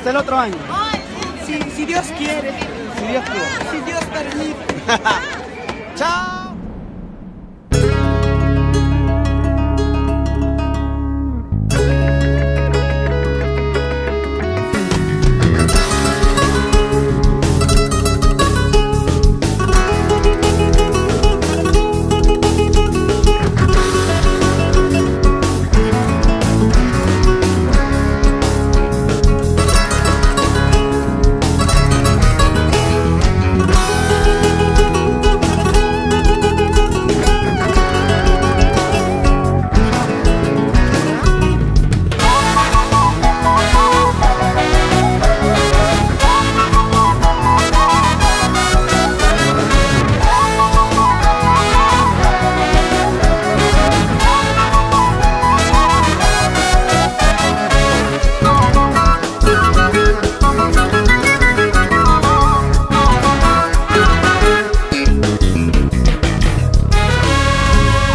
Hasta el otro año. Si Dios quiere. Si Dios quiere. Si Dios permite. ¡Chao!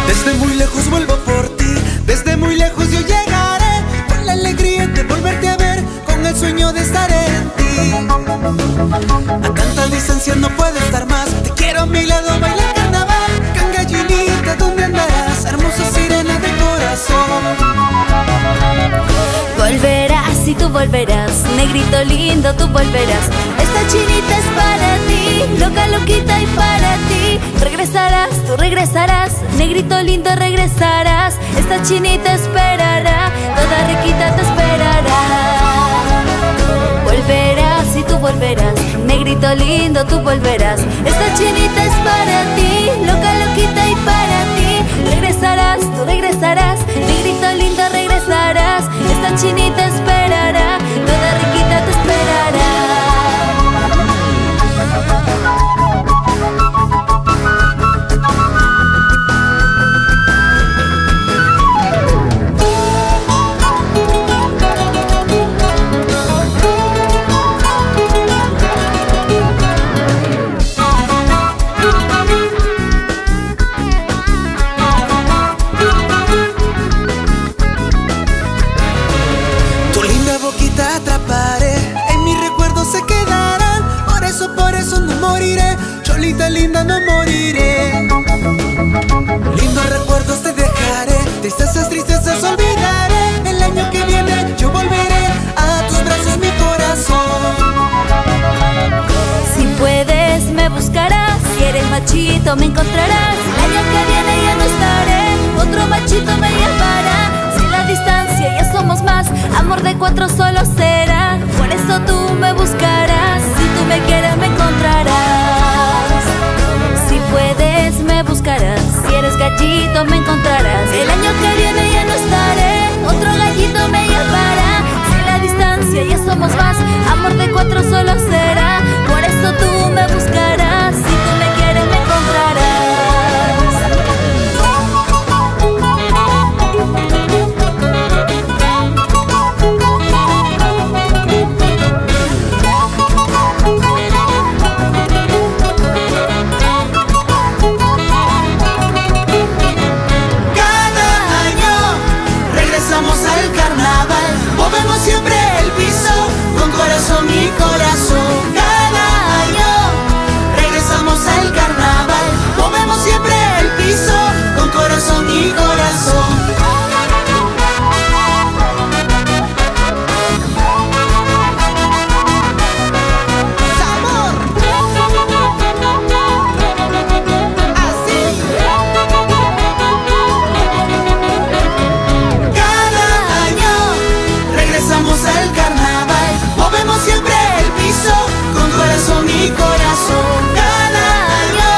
Desde muy lejos vuelvo por ti, desde muy lejos yo llegaré, con la alegría de volverte a ver, con el sueño de estar en ti. A tanta distancia no puedo estar más, te quiero a mi lado, bailar carnaval. Can gallinita, ¿dónde andarás? Hermosa sirena de corazón. Volverás y tú volverás, negrito lindo, tú volverás. Esta chinita es para ti, loca, loquita y para ti. Regresarás, tú regresarás, negrito lindo regresarás. Esta chinita esperará, toda riquita te esperará. Volverás y tú volverás, negrito lindo, tú volverás. Esta chinita es para ti, loca, loquita y para ti. Regresarás, tú regresarás, negrito lindo regresarás. Esta chinita esperará, toda riquita te esperará. Atraparé, en mis recuerdos se quedarán. Por eso no moriré, Cholita linda no moriré. Lindos recuerdos te dejaré, tristezas olvidaré. El año que viene yo volveré a tus brazos, mi corazón. Si puedes me buscarás, si eres machito me encontrarás. El año que viene ya no estaré, otro machito me llevará. Si la distancia ya somos más, amor de cuatro solo será. Por eso tú me buscarás, si tú me quieres me encontrarás. Si puedes me buscarás, si eres gallito me encontrarás. El año que viene ya no estaré, otro gallito me llevará. Si la distancia ya somos más, amor de cuatro solo será. Por eso tú me buscarás, si tú me quieres me encontrarás. Al carnaval, movemos siempre el piso con corazón y corazón. Cada año regresamos al carnaval, movemos siempre el piso con corazón y corazón. Al carnaval, movemos siempre el piso con corazón y corazón. Cada año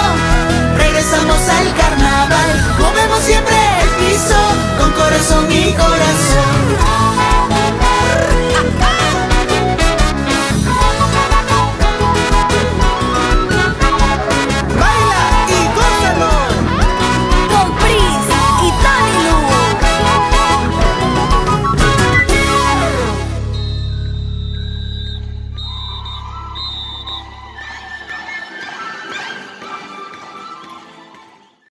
regresamos al carnaval, movemos siempre el piso con corazón y corazón.